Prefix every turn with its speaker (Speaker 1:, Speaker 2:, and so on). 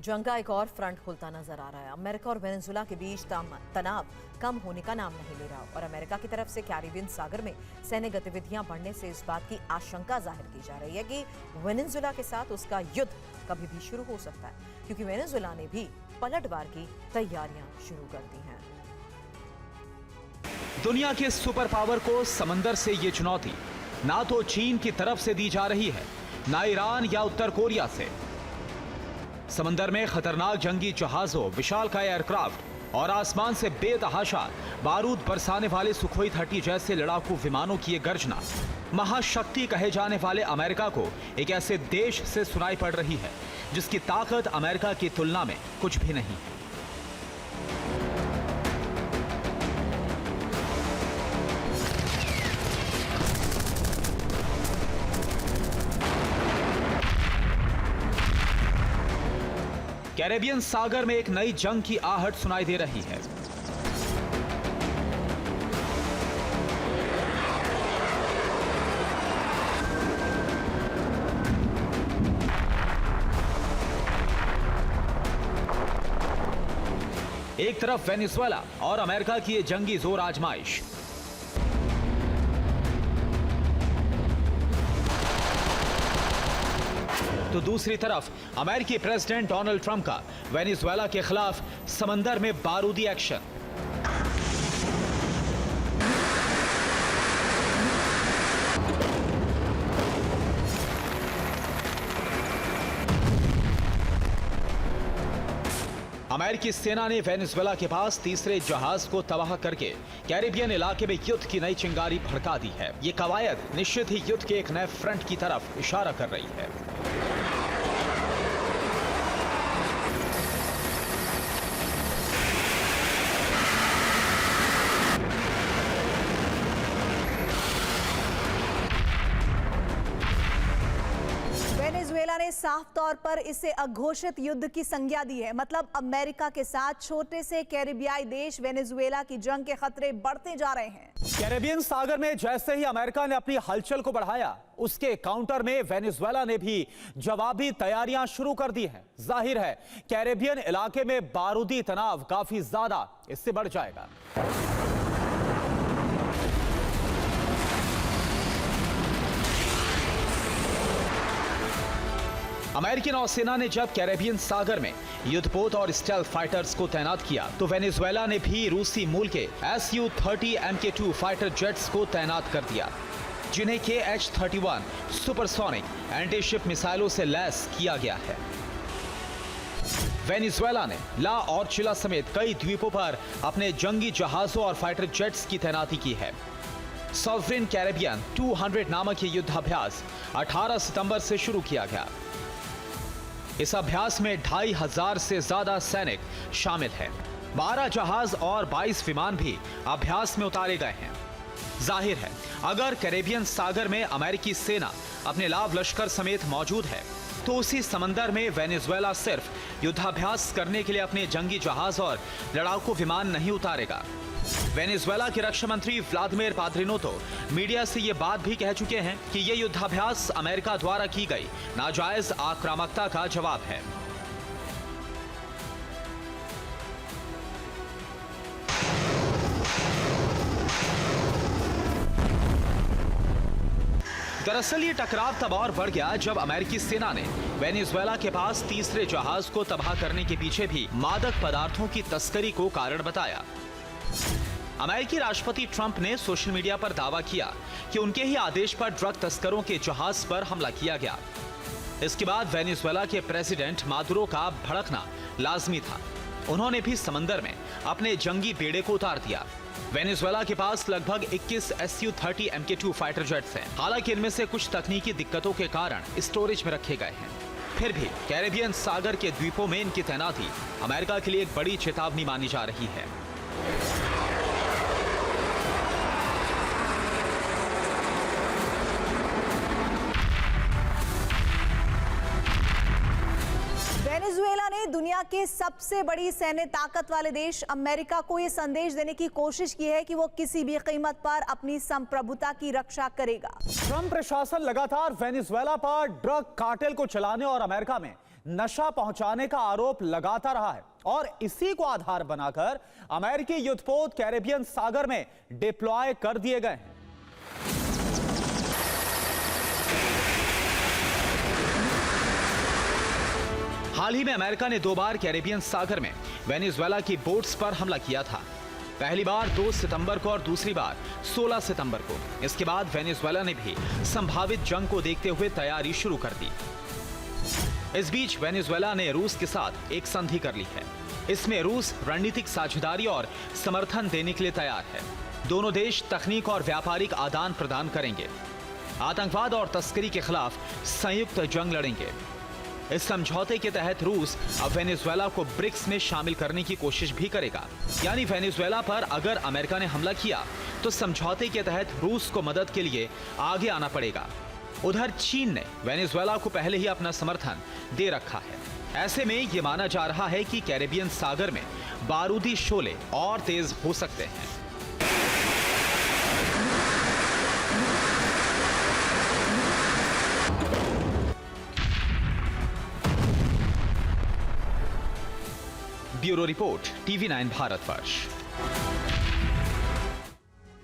Speaker 1: जंग का एक और फ्रंट खुलता नजर आ रहा है। अमेरिका और वेनेजुएला के बीच तनाव कम होने का नाम नहीं ले रहा और अमेरिका की तरफ से कैरिबियन सागर में सैन्य गतिविधियां बढ़ने से इस बात की आशंका जाहिर की जा रही है कि वेनेजुएला के साथ उसका युद्ध कभी भी शुरू हो सकता है, क्योंकि वेनेजुएला ने भी पलटवार की तैयारियां शुरू कर दी हैं।
Speaker 2: दुनिया के सुपर पावर को समंदर से ये चुनौती ना तो चीन की तरफ से दी जा रही है, ना ईरान या उत्तर कोरिया से। समंदर में खतरनाक जंगी जहाजों, विशालकाय एयरक्राफ्ट और आसमान से बेतहाशा बारूद बरसाने वाले सुखोई 30 जैसे लड़ाकू विमानों की ये गर्जना महाशक्ति कहे जाने वाले अमेरिका को एक ऐसे देश से सुनाई पड़ रही है जिसकी ताकत अमेरिका की तुलना में कुछ भी नहीं है। कैरेबियन सागर में एक नई जंग की आहट सुनाई दे रही है। एक तरफ वेनेजुएला और अमेरिका की ये जंगी जोर आजमाइश, तो दूसरी तरफ अमेरिकी प्रेसिडेंट डोनाल्ड ट्रंप का वेनेजुएला के खिलाफ समंदर में बारूदी एक्शन। अमेरिकी सेना ने वेनेजुएला के पास तीसरे जहाज को तबाह करके कैरिबियन इलाके में युद्ध की नई चिंगारी भड़का दी है। ये कवायद निश्चित ही युद्ध के एक नए फ्रंट की तरफ इशारा कर रही है।
Speaker 3: वेनेजुएला ने साफ तौर पर इसे अघोषित युद्ध की संज्ञा दी है। मतलब अमेरिका के साथ छोटे से कैरिबियाई देश वेनेजुएला की जंग के खतरे बढ़ते जा रहे हैं।
Speaker 2: कैरेबियन सागर में जैसे ही अमेरिका ने अपनी हलचल को बढ़ाया, उसके काउंटर में वेनेजुएला ने भी जवाबी तैयारियां शुरू कर दी हैं। जाहिर है कैरेबियन इलाके में बारूदी तनाव काफी ज्यादा इससे बढ़ जाएगा। अमेरिकी नौसेना ने जब कैरेबियन सागर में युद्धपोत और स्टेल्थ फाइटर्स को तैनात किया, तो वेनेजुएला ने भी रूसी मूल के Su-30 Mk2 फाइटर जेट्स को तैनात कर दिया, जिन्हें KH-31 सुपरसोनिक एंटी-शिप मिसाइलों से लैस किया गया है। वेनेजुएला ने ला और चिला समेत कई द्वीपों पर अपने जंगी जहाजों और फाइटर जेट्स की तैनाती की है। सॉवरेन कैरेबियन 200 नामक ये युद्धाभ्यास 18 सितंबर से शुरू किया गया। इस अभ्यास में 2500 से ज्यादा सैनिक शामिल हैं। 12 जहाज और 22 विमान भी अभ्यास में उतारे गए हैं। जाहिर है अगर कैरेबियन सागर में अमेरिकी सेना अपने लाव लश्कर समेत मौजूद है, तो उसी समंदर में वेनेजुएला सिर्फ युद्धाभ्यास करने के लिए अपने जंगी जहाज और लड़ाकू विमान नहीं उतारेगा। वेनेजुएला के रक्षा मंत्री व्लादिमीर पाद्रिनो तो मीडिया से ये बात भी कह चुके हैं कि ये युद्धाभ्यास अमेरिका द्वारा की गई नाजायज आक्रामकता का जवाब है। दरअसल ये टकराव तब और बढ़ गया जब अमेरिकी सेना ने वेनेजुएला के पास तीसरे जहाज को तबाह करने के पीछे भी मादक पदार्थों की तस्करी को कारण बताया। अमेरिकी राष्ट्रपति ट्रंप ने सोशल मीडिया पर दावा किया कि उनके ही आदेश पर ड्रग तस्करों के जहाज पर हमला किया गया। इसके बाद वेनेजुएला के प्रेसिडेंट मादुरो का भड़कना लाजमी था। उन्होंने भी समंदर में अपने जंगी बेड़े को उतार दिया। वेनेजुएला के पास लगभग 21 Su-30 Mk2 फाइटर जेट्स हैं। हालांकि इनमें से कुछ तकनीकी दिक्कतों के कारण स्टोरेज में रखे गए हैं। फिर भी कैरेबियन सागर के द्वीपों में इनकी तैनाती अमेरिका के लिए एक बड़ी चेतावनी मानी जा रही है।
Speaker 3: वेनेजुएला ने दुनिया के सबसे बड़ी सैन्य ताकत वाले देश अमेरिका को यह संदेश देने की कोशिश की है कि वो किसी भी कीमत पर अपनी संप्रभुता की रक्षा करेगा।
Speaker 2: ट्रंप प्रशासन लगातार वेनेजुएला पर ड्रग कार्टेल को चलाने और अमेरिका में
Speaker 4: नशा पहुंचाने का आरोप लगाता रहा है और इसी को आधार बनाकर अमेरिकी युद्धपोत कैरेबियन सागर में डिप्लॉय कर दिए गए हैं।
Speaker 2: हाल ही में अमेरिका ने 2 बार कैरेबियन सागर में वेनेजुएला की बोट्स पर हमला किया था। पहली बार 2 सितंबर को और दूसरी बार 16 सितंबर को। इसके बाद वेनेजुएला ने भी संभावित जंग को देखते हुए तैयारी शुरू कर दी। इस बीच वेनेजुएला ने रूस के साथ एक संधि कर ली है। इसमें रूस रणनीतिक साझेदारी और समर्थन देने के लिए तैयार है। दोनों देश तकनीक और व्यापारिक आदान प्रदान करेंगे। आतंकवाद और तस्करी के खिलाफ संयुक्त जंग लड़ेंगे। इस समझौते के तहत रूस अब वेनेजुएला को ब्रिक्स में शामिल करने की कोशिश भी करेगा। यानी वेनेजुएला पर अगर अमेरिका ने हमला किया तो समझौते के तहत रूस को मदद के लिए आगे आना पड़ेगा। उधर चीन ने वेनेजुएला को पहले ही अपना समर्थन दे रखा है। ऐसे में यह माना जा रहा है कि कैरेबियन सागर में बारूदी शोले और तेज हो सकते हैं। Bureau report, TV9 Bharatvarsh.